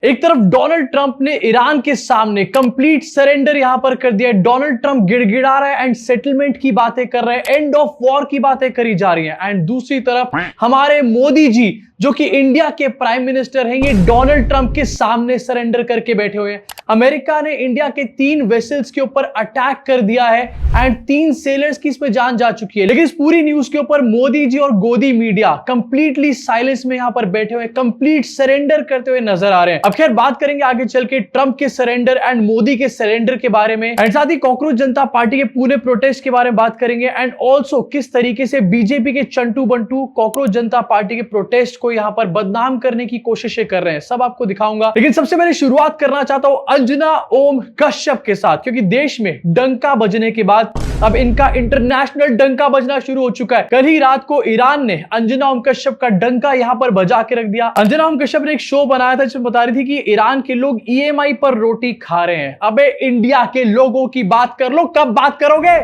एक तरफ Donald Trump ने ईरान के सामने कंप्लीट सरेंडर यहां पर कर दिया है। डोनाल्ड ट्रंप गिड़गिड़ा रहे हैं एंड सेटलमेंट की बातें कर रहे हैं, एंड ऑफ वॉर की बातें करी जा रही हैं। एंड दूसरी तरफ हमारे मोदी जी जो कि इंडिया के प्राइम मिनिस्टर हैं, ये डोनाल्ड ट्रंप के सामने सरेंडर करके बैठे हुए हैं। अमेरिका ने इंडिया के 3 वेसल्स के ऊपर अटैक कर दिया है एंड 3 सेलर्स की इसमें जान जा चुकी है। लेकिन इस पूरी न्यूज के ऊपर मोदी जी और गोदी मीडिया कंप्लीटली साइलेंस में यहां पर बैठे हुए, कंप्लीट सरेंडर करते हुए नजर आ रहे हैं। अब खैर बात करेंगे आगे चल के ट्रंप के सरेंडर एंड मोदी के सरेंडर के बारे में, एंड साथ ही कॉकरोच जनता पार्टी के पूरे प्रोटेस्ट के बारे में बात करेंगे, एंड ऑल्सो किस तरीके से बीजेपी के चंटू बंटू कॉकरोच जनता पार्टी के प्रोटेस्ट को यहां पर बदनाम करने की कोशिशें कर रहे हैं, सब आपको दिखाऊंगा। लेकिन सबसे पहले शुरुआत करना चाहता हूं अंजना ओम कश्यप के साथ, क्योंकि देश में डंका बजने के बाद अब इनका इंटरनेशनल डंका बजना शुरू हो चुका है। कल ही रात को ईरान ने अंजना ओम कश्यप का डंका यहां पर बजा के रख दिया। अंजना ओम कश्यप ने एक शो बनाया था जिसमें बता रही थी कि ईरान के लोग ईएमआई पर रोटी खा रहे हैं। अबे इंडिया के लोगों की बात कर लो, कब बात करोगे?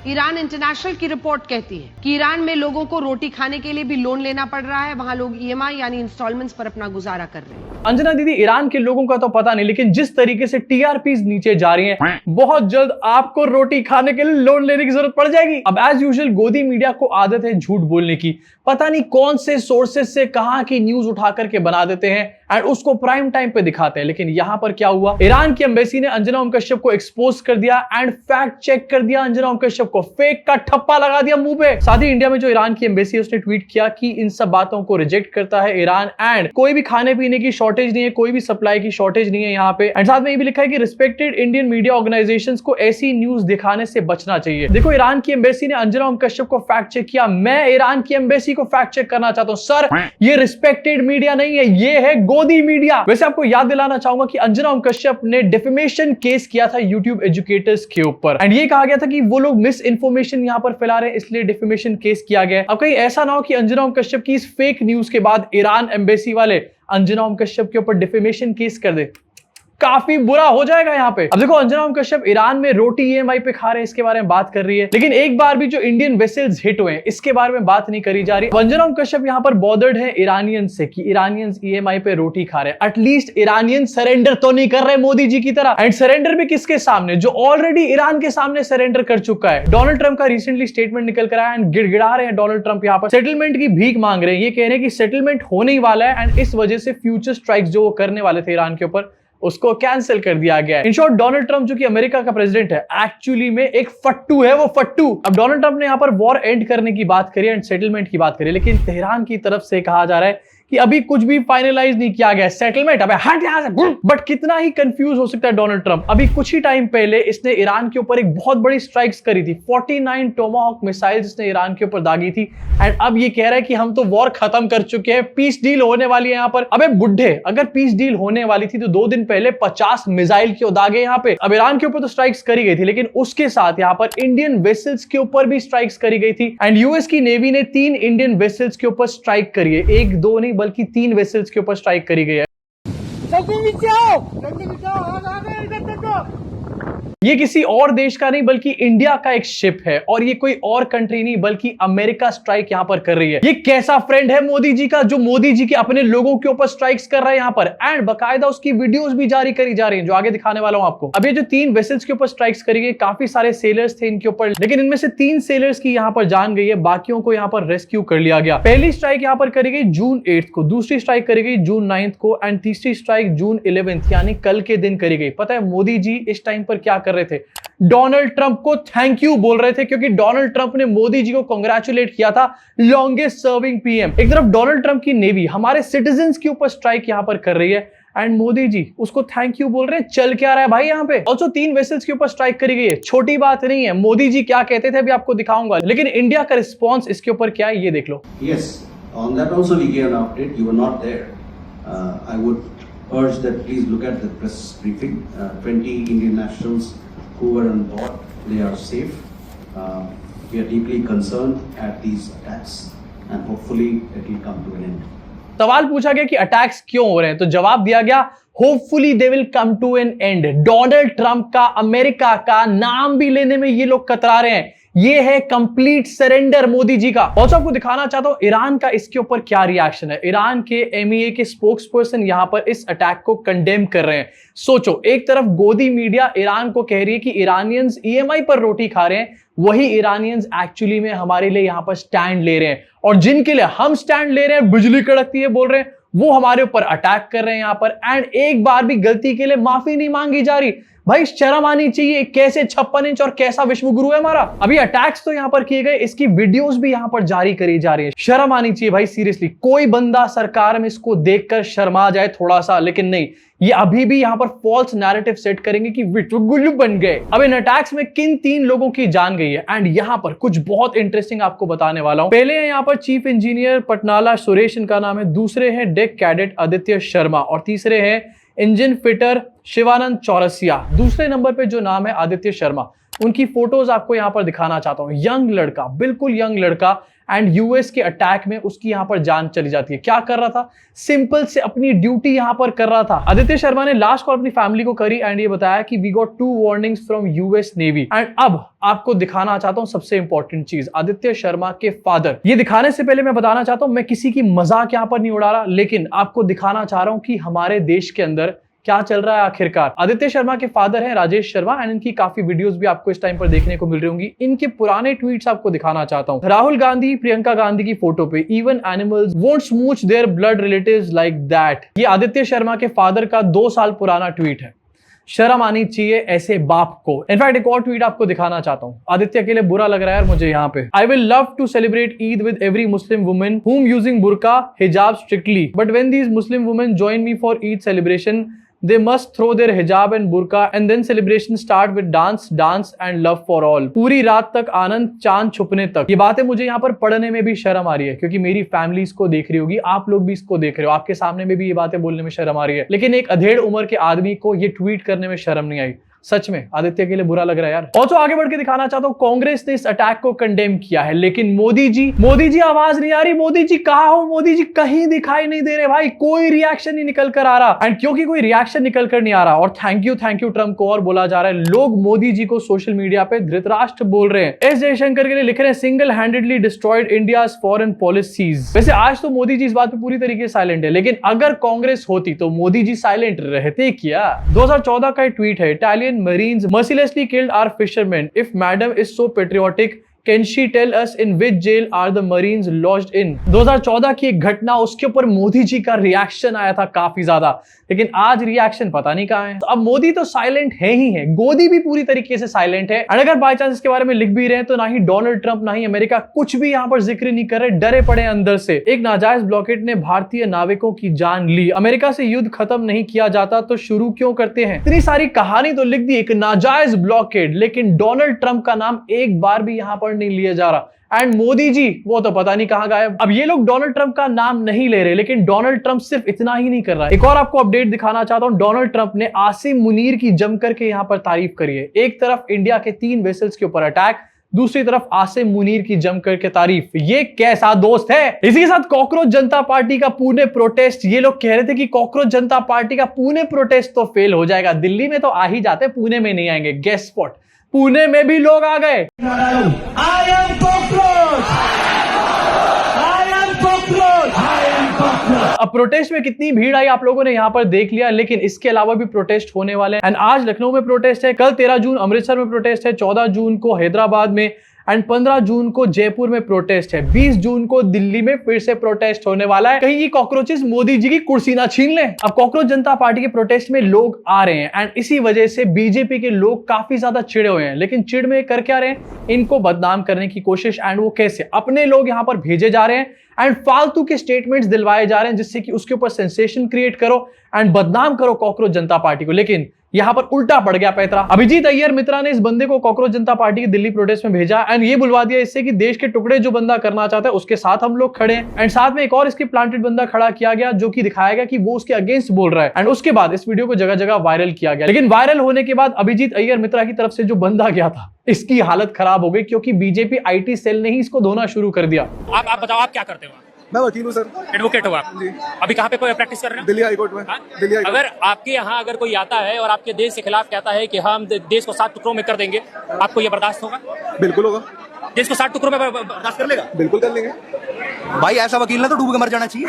ईरान इंटरनेशनल की रिपोर्ट कहती है कि ईरान में लोगों को रोटी खाने के लिए भी लोन लेना पड़ रहा है। वहां लोग ईएमआई यानी इंस्टॉलमेंट्स पर अपना गुजारा कर रहे हैं। अंजना दीदी, ईरान के लोगों का तो पता नहीं, लेकिन जिस तरीके से टीआरपीज नीचे जा रही हैं, बहुत जल्द आपको रोटी खाने के लिए लोन लेने की जरूरत पड़ जाएगी। अब एज यूजुअल गोदी मीडिया को आदत है झूठ बोलने की। पता नहीं कौन से सोर्सेज से कहां की न्यूज उठा करके बना देते हैं एंड उसको प्राइम टाइम पे दिखाते हैं। लेकिन यहां पर क्या हुआ, ईरान की एम्बेसी ने अंजना ओम कश्यप को एक्सपोज कर दिया एंड फैक्ट चेक कर दिया। अंजना ओम कश्यप को फेक का ठप्पा लगा दिया मुंह पे। साथ ही इंडिया में जो ईरान की एम्बेसी है उसने ट्वीट किया कि इन सब बातों को रिजेक्ट करता है ईरान, एंड कोई भी खाने पीने की शॉर्टेज नहीं है, कोई भी सप्लाई की शॉर्टेज नहीं है यहाँ पे। एंड साथ में ये भी लिखा है कि रिस्पेक्टेड इंडियन मीडिया ऑर्गेनाइजेशंस को ऐसी न्यूज दिखाने से बचना चाहिए। देखो, ईरान की एम्बेसी ने अंजना ओम कश्यप को फैक्ट चेक किया। मैं ईरान की एम्बेसी को फैक्ट चेक करना चाहता हूं। सर, ये रिस्पेक्टेड मीडिया नहीं है, ये है गोदी मीडिया। वैसे आपको याद दिलाना चाहूंगा कि अंजना ओम कश्यप ने डिफेमेशन केस किया था यूट्यूब एजुकेटर्स के ऊपर, एंड ये कहा गया था कि वो लोग मिस इन्फॉर्मेशन यहां पर फैला रहे हैं, इसलिए डिफेमेशन केस किया गया। अब कहीं ऐसा ना हो कि अंजना ओम कश्यप की इस फेक न्यूज के बाद ईरान एम्बेसी वाले अंजना ओम कश्यप के ऊपर डिफेमेशन केस कर दे, काफी बुरा हो जाएगा यहाँ पे। अब देखो, अंजना ओम कश्यप ईरान में रोटी ईएमआई पे खा रहे हैं, इसके बारे में बात कर रही है, लेकिन एक बार भी जो इंडियन वेसल्स हिट हुए हैं इसके बारे में बात नहीं करी जा रही। अंजना ओम कश्यप यहाँ पर बॉदर्ड है ईरानियन से कि ईरानियंस ईएमआई पे रोटी खा रहे हैं। एटलीस्ट ईरानियन सरेंडर तो नहीं कर रहे मोदी जी की तरह। एंड सरेंडर भी किसके सामने? जो ऑलरेडी ईरान के सामने सरेंडर कर चुका है। डोनाल्ड ट्रंप का रिसेंटली स्टेटमेंट निकल कर आया एंड गिड़गिड़ा रहे हैं डोनाल्ड ट्रंप यहाँ पर, सेटलमेंट की भीख मांग रहे हैं। ये कह रहे हैं कि सेटलमेंट होने ही वाला है एंड इस वजह से फ्यूचर स्ट्राइक्स जो वो करने वाले थे ईरान के ऊपर उसको कैंसिल कर दिया गया है। इन शॉर्ट, डोनाल्ड ट्रंप जो कि अमेरिका का प्रेसिडेंट है, एक्चुअली में एक फट्टू है, वो फट्टू। अब डोनाल्ड ट्रंप ने यहां पर वॉर एंड करने की बात करी एंड सेटलमेंट की बात करी, लेकिन तेहरान की तरफ से कहा जा रहा है कि अभी कुछ भी फाइनलाइज नहीं किया गया सेटलमेंट। अबे हट यहां से। बट कितना ही कंफ्यूज हो सकता है डोनाल्ड ट्रंप। अभी कुछ ही टाइम पहले इसने ईरान के ऊपर एक बहुत बड़ी स्ट्राइक्स करी थी, 49 टोमाहॉक मिसाइल्स इसने ईरान के ऊपर दागी थी, एंड अब ये कह रहा है कि हम तो वॉर खत्म कर चुके हैं, पीस डील होने वाली है यहाँ पर। अबे बुड्ढे, अगर पीस डील होने वाली थी तो 2 दिन पहले 50 मिसाइल क्यों दागे यहाँ पे? अब ईरान के ऊपर तो स्ट्राइक्स करी गई थी, लेकिन उसके साथ यहाँ पर इंडियन वेसल्स के ऊपर भी स्ट्राइक्स करी गई थी, एंड यूएस की नेवी ने 3 इंडियन वेसल्स के ऊपर स्ट्राइक करी है। 1-2 नहीं बल्कि 3 वेसल्स के ऊपर स्ट्राइक करी गई है। ये किसी और देश का नहीं बल्कि इंडिया का एक शिप है, और ये कोई और कंट्री नहीं बल्कि अमेरिका स्ट्राइक यहां पर कर रही है। ये कैसा फ्रेंड है मोदी जी का जो मोदी जी के अपने लोगों के ऊपर स्ट्राइक्स कर रहा है यहां पर, एंड बकायदा उसकी वीडियोस भी जारी करी जा रही हैं, जो आगे दिखाने वाला हूं आपको। अब ये जो 3 वेसल्स के ऊपर स्ट्राइक्स करी गई, काफी सारे सेलर्स थे इनके ऊपर, लेकिन इनमें से 3 सेलर्स की यहां पर जान गई है, बाकियों को यहां पर रेस्क्यू कर लिया गया। पहली स्ट्राइक यहां पर करी गई जून 8 को, दूसरी स्ट्राइक करी गई जून 9 को, एंड तीसरी स्ट्राइक जून 11 यानी कल के दिन करी गई। पता है मोदी जी इस टाइम पर क्या कर रहे थे? डोनाल्ड ट्रंप को थैंक यू बोल रहे थे, क्योंकि डोनाल्ड ट्रंप ने मोदी जी को कांग्रेचुलेट किया था, लॉन्गेस्ट सर्विंग पीएम। एक तरफ डोनाल्ड ट्रंप की नेवी हमारे सिटीजन्स के ऊपर स्ट्राइक यहां पर कर रही है, एंड मोदी जी उसको थैंक यू बोल रहे हैं। चल क्या रहा है भाई यहाँ पे? ऑल्सो 3 वेसल्स के ऊपर स्ट्राइक करी गई है, छोटी बात नहीं है। मोदी जी क्या कहते थे अभी आपको दिखाऊंगा, लेकिन इंडिया का रिस्पॉन्स इसके ऊपर क्या है ये देख लो। Yes, on that also we gave an update. You were not there. I would urge that please look at the press briefing. 20 Indian nationals who were on board, they are safe. We are deeply concerned at these attacks, and hopefully it will come to an end. सवाल पूछा गया कि attacks क्यों हो रहे हैं, तो जवाब दिया गया hopefully they will come to an end. Donald Trump का, अमेरिका का नाम भी लेने में ये लोग कतरा रहे हैं। ये है कंप्लीट सरेंडर मोदी जी का। और आपको दिखाना चाहता हूं ईरान का इसके ऊपर क्या रिएक्शन है। ईरान के एमईए के स्पोक्स पर्सन यहां पर इस अटैक को कंडेम कर रहे हैं। सोचो, एक तरफ गोदी मीडिया ईरान को कह रही है कि ईरानियंस ईएमआई पर रोटी खा रहे हैं, वही ईरानियंस एक्चुअली में हमारे लिए यहां पर स्टैंड ले रहे हैं, और जिनके लिए हम स्टैंड ले रहे हैं, बिजली कड़कती है बोल रहे हैं, वो हमारे ऊपर अटैक कर रहे हैं यहां पर। एंड एक बार भी गलती के लिए माफी नहीं मांगी जा रही। भाई शर्म आनी चाहिए, कैसे 56 इंच और कैसा विश्वगुरु है हमारा। अभी अटैक्स तो यहां पर किए गए, इसकी वीडियोस भी यहां पर जारी करी जा रही है। शर्म आनी चाहिए भाई, सीरियसली। कोई बंदा सरकार में इसको देखकर शर्मा जाए थोड़ा सा, लेकिन नहीं, ये अभी भी यहां पर फॉल्स नैरेटिव सेट करेंगे कि विश्वगुरु बन गए। अब इन अटैक्स में किन 3 लोगों की जान गई है, एंड यहां पर कुछ बहुत इंटरेस्टिंग आपको बताने वाला हूं। पहले है यहां पर चीफ इंजीनियर पटनाला सुरेश, इनका नाम है। दूसरे हैं डेक कैडेट आदित्य शर्मा, और तीसरे हैं इंजन फिटर शिवानंद चौरसिया। दूसरे नंबर पे जो नाम है आदित्य शर्मा, उनकी फोटोज आपको यहां पर दिखाना चाहता हूं। यंग लड़का, बिल्कुल यंग लड़का, एंड यूएस के अटैक में उसकी यहां पर जान चली जाती है। क्या कर रहा था? सिंपल से अपनी ड्यूटी यहां पर कर रहा था। आदित्य शर्मा ने लास्ट कॉल अपनी फैमिली को करी, एंड ये बताया कि we got 2 warnings from US navy. And अब आपको दिखाना चाहता हूं सबसे इंपॉर्टेंट चीज, आदित्य शर्मा के फादर। ये दिखाने से पहले मैं बताना चाहता हूं, मैं किसी की मजाक यहां पर नहीं उड़ा रहा, लेकिन आपको दिखाना चाह रहा हूं कि हमारे देश के अंदर क्या चल रहा है आखिरकार। आदित्य शर्मा के फादर हैं राजेश शर्मा, एंड इनकी काफी वीडियोस भी आपको इस टाइम पर देखने को मिल रही होंगी। इनके पुराने ट्वीट्स आपको दिखाना चाहता हूं। राहुल गांधी, प्रियंका गांधी की फोटो पे, even animals won't smooch their blood relatives like that. ये आदित्य शर्मा के फादर का 2 साल पुराना ट्वीट है। शर्म आनी चाहिए ऐसे बाप को। इनफैक्ट एक और ट्वीट आपको दिखाना चाहता हूं। आदित्य के लिए बुरा लग रहा है यार मुझे यहाँ पे। I will love to celebrate Eid with every Muslim women whom using burqa hijab strictly, but when these Muslim women join me for Eid celebration, they must throw their hijab and burqa and then celebration start with dance and love for all. पूरी रात तक आनंद, चांद छुपने तक। ये बातें मुझे यहाँ पर पढ़ने में भी शर्म आ रही है, क्योंकि मेरी फैमिली इसको देख रही होगी, आप लोग भी इसको देख रहे हो, आपके सामने में भी ये बातें बोलने में शर्म आ रही है, लेकिन एक अधेड़ उम्र के आदमी को ये ट्वीट करने में शर्म नहीं आई। सच में आदित्य के लिए बुरा लग रहा है यार। और तो आगे बढ़ के दिखाना चाहता हूं, कांग्रेस ने इस अटैक को कंडेम किया है, लेकिन मोदी जी आवाज नहीं आ रही। मोदी जी कहां हो? मोदी जी कहीं दिखाई नहीं दे रहे भाई, कोई रिएक्शन नहीं निकल कर आ रहा। एंड क्योंकि कोई रिएक्शन निकल कर नहीं आ रहा, और थैंक यू ट्रम्प को और बोला जा रहा है, लोग मोदी जी को सोशल मीडिया पे धृतराष्ट्र बोल रहे हैं। एस जयशंकर के लिए लिख रहे हैं, single handedly destroyed India's foreign policies. वैसे आज तो मोदी जी इस बात पे पूरी तरीके से साइलेंट है, लेकिन अगर कांग्रेस होती तो मोदी जी साइलेंट रहते क्या? 2014 का ट्वीट है, Italian marines mercilessly killed our fishermen. If madam is so patriotic, can she tell us in which jail are the Marines lodged in? 2014 की एक घटना, उसके ऊपर मोदी जी का रिएक्शन आया था काफी ज्यादा, लेकिन आज रिएक्शन पता नहीं कहां है। तो अब मोदी तो साइलेंट है ही है, गोदी भी पूरी तरीके से साइलेंट है। और अगर बाय चांस इसके बारे में लिख भी रहे हैं तो ना ही डोनाल्ड ट्रंप ना ही अमेरिका कुछ भी यहां पर जिक्र नहीं कर रहे, डरे पड़े अंदर से। एक नाजायज ब्लॉकेड ने भारतीय नाविकों की जान ली, अमेरिका से युद्ध खत्म नहीं किया जाता तो शुरू क्यों करते हैं? इतनी सारी कहानी तो लिख दी, एक नाजायज ब्लॉकेड, लेकिन डोनाल्ड ट्रंप का नाम एक बार भी यहां पर नहीं लिया जा रहा। एंड मोदी जी वो तो पता नहीं कहां गायब। अब ये लोग डोनाल्ड ट्रंप का नाम नहीं ले रहे, लेकिन डोनाल्ड ट्रंप सिर्फ इतना ही नहीं कर रहा है। एक और आपको अपडेट दिखाना चाहता हूं, डोनाल्ड ट्रंप ने आसिम मुनीर की जम करके यहां पर तारीफ करी है। एक तरफ इंडिया के 3 वेसल्स के ऊपर अटैक, दूसरी तरफ आसिम मुनीर की जम करके तारीफ। ये कैसा दोस्त है? इसी के साथ कॉकरोच जनता पार्टी का पुणे प्रोटेस्ट, ये लोग कह रहे थे कि कॉकरोच जनता पार्टी का पुणे प्रोटेस्ट तो फेल हो जाएगा, दिल्ली में तो आ ही जाते, पुणे में नहीं आएंगे। गेस व्हाट, पुणे में भी लोग आ गए। अब प्रोटेस्ट में कितनी भीड़ आई आप लोगों ने यहां पर देख लिया, लेकिन इसके अलावा भी प्रोटेस्ट होने वाले हैं। एंड आज लखनऊ में प्रोटेस्ट है, कल 13 जून अमृतसर में प्रोटेस्ट है, 14 जून को हैदराबाद में, एंड 15 जून को जयपुर में प्रोटेस्ट है, 20 जून को दिल्ली में फिर से प्रोटेस्ट होने वाला है। कहीं ये कॉकरोचेस मोदी जी की कुर्सी ना छीन लें। अब कॉकरोच जनता पार्टी के प्रोटेस्ट में लोग आ रहे हैं, एंड इसी वजह से बीजेपी के लोग काफी ज्यादा चिड़े हुए हैं। लेकिन चिड़ में कर क्या रहे हैं? इनको बदनाम करने की कोशिश। एंड वो कैसे? अपने लोग यहां पर भेजे जा रहे हैं एंड फालतू के स्टेटमेंट्स दिलवाए जा रहे हैं, जिससे कि उसके ऊपर सेंसेशन क्रिएट करो एंड बदनाम करो कॉकरोच जनता पार्टी को। लेकिन यहां पर उल्टा पड़ गया पैतरा। अभिजीत अय्यर मित्रा ने इस बंदे को कॉकरोच जनता पार्टी के दिल्ली प्रोटेस्ट में भेजा, एंड ये बुलवा दिया इससे कि देश के टुकड़े जो बंदा करना चाहता है उसके साथ हम लोग खड़े हैं। एंड साथ में एक और इसकी प्लांटेड बंदा खड़ा किया गया, जो कि दिखाया गया कि वो उसके अगेंस्ट बोल रहा है। एंड उसके बाद इस वीडियो को जगह जगह वायरल किया गया। लेकिन वायरल होने के बाद अभिजीत अय्यर मित्रा की तरफ से जो बंदा गया था, इसकी हालत खराब हो गई, क्योंकि बीजेपी आईटी सेल ने ही इसको धोना शुरू कर दिया। आप बताओ, आप क्या करते हो? मैं वकील हूँ सर। एडवोकेट हो आप जी। अभी कहाँ पे कोई प्रैक्टिस कर रहे हैं? दिल्ली हाई कोर्ट में। हाँ? Delhi high court. अगर आपके यहाँ अगर कोई आता है और आपके देश के खिलाफ कहता है कि हम देश को 7 टुकड़ों में कर देंगे, आपको ये बर्दाश्त होगा? बिल्कुल होगा। देश को 7 टुकड़ों में बर्दाश्त कर लेगा? बिल्कुल कर लेंगे भाई, ऐसा वकील ना तो डूब के मर जाना चाहिए।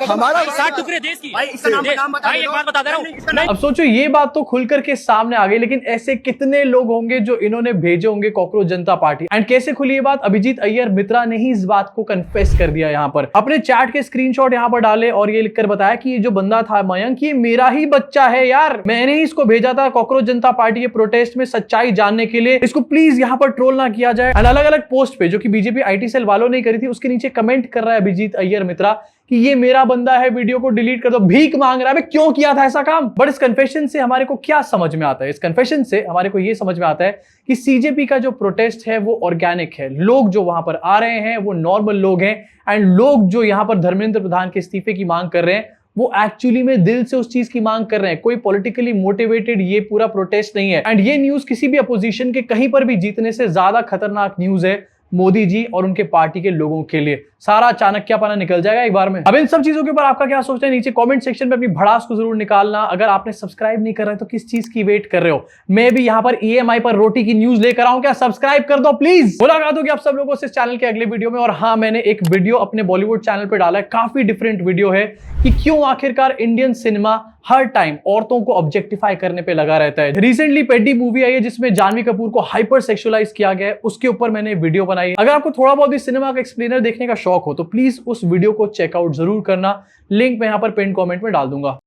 हमारा 7 टुकड़े देश की। भाई, इसका नाम बता भाई, दो। एक बात बता दे रहा हूँ। अब सोचो ये बात तो खुल करके सामने आ गई, लेकिन ऐसे कितने लोग होंगे जो इन्होंने भेजे होंगे कॉकरोच जनता पार्टी। एंड कैसे खुली ये बात? अभिजीत अय्यर मित्रा ने ही इस बात को कन्फेस कर दिया यहाँ पर, अपने चैट के स्क्रीनशॉट यहाँ पर डाले और ये लिखकर बताया कि ये जो बंदा था मयंक, ये मेरा ही बच्चा है यार, मैंने ही इसको भेजा था कॉकरोच जनता पार्टी के प्रोटेस्ट में सच्चाई जानने के लिए, इसको प्लीज यहाँ पर ट्रोल ना किया जाए। एंड अलग अलग पोस्ट पे जो कि बीजेपी आईटी सेल वालों ने करी थी, उसके नीचे कमेंट कर रहा है अभिजीत अय्यर मित्रा कि ये मेरा बंदा है, वीडियो को डिलीट कर दो, भीख मांग रहा है। क्यों किया था ऐसा काम? बट इस कन्फेशन से हमारे को क्या समझ में आता है? इस कन्फेशन से हमारे को ये समझ में आता है कि सीजेपी का जो प्रोटेस्ट है वो ऑर्गेनिक है, लोग जो वहां पर आ रहे हैं वो नॉर्मल लोग हैं, एंड लोग जो यहां पर धर्मेंद्र प्रधान के इस्तीफे की मांग कर रहे हैं वो एक्चुअली में दिल से उस चीज की मांग कर रहे हैं। कोई पॉलिटिकली मोटिवेटेड ये पूरा प्रोटेस्ट नहीं है। एंड ये न्यूज किसी भी अपोजिशन के कहीं पर भी जीतने से ज्यादा खतरनाक न्यूज है मोदी जी और उनके पार्टी के लोगों के लिए। सारा चाणक्यपना निकल जाएगा एक बार में। अब इन सब चीजों के ऊपर आपका क्या सोचना है नीचे कमेंट सेक्शन में अपनी भड़ास को जरूर निकालना। अगर आपने सब्सक्राइब नहीं कर रहे तो किस चीज की वेट कर रहे हो? मैं भी यहाँ पर EMI पर रोटी की न्यूज लेकर आऊं क्या? सब्सक्राइब कर दो प्लीज। मुलाकात होगी आप सब लोगों से इस चैनल के अगले वीडियो में। और हाँ, मैंने एक वीडियो अपने बॉलीवुड चैनल पर डाला है, काफी डिफरेंट वीडियो है कि क्यों आखिरकार इंडियन सिनेमा हर टाइम औरतों को ऑब्जेक्टिफाई करने पे लगा रहता है। रिसेंटली पेड्डी मूवी आई है जिसमें जानवी कपूर को हाइपर सेक्सुअलाइज किया गया है, उसके ऊपर मैंने वीडियो बनाई है। अगर आपको थोड़ा बहुत भी सिनेमा का एक्सप्लेनर देखने का शौक हो तो प्लीज उस वीडियो को चेकआउट जरूर करना। लिंक मैं यहाँ पर पिन कमेंट में डाल दूंगा।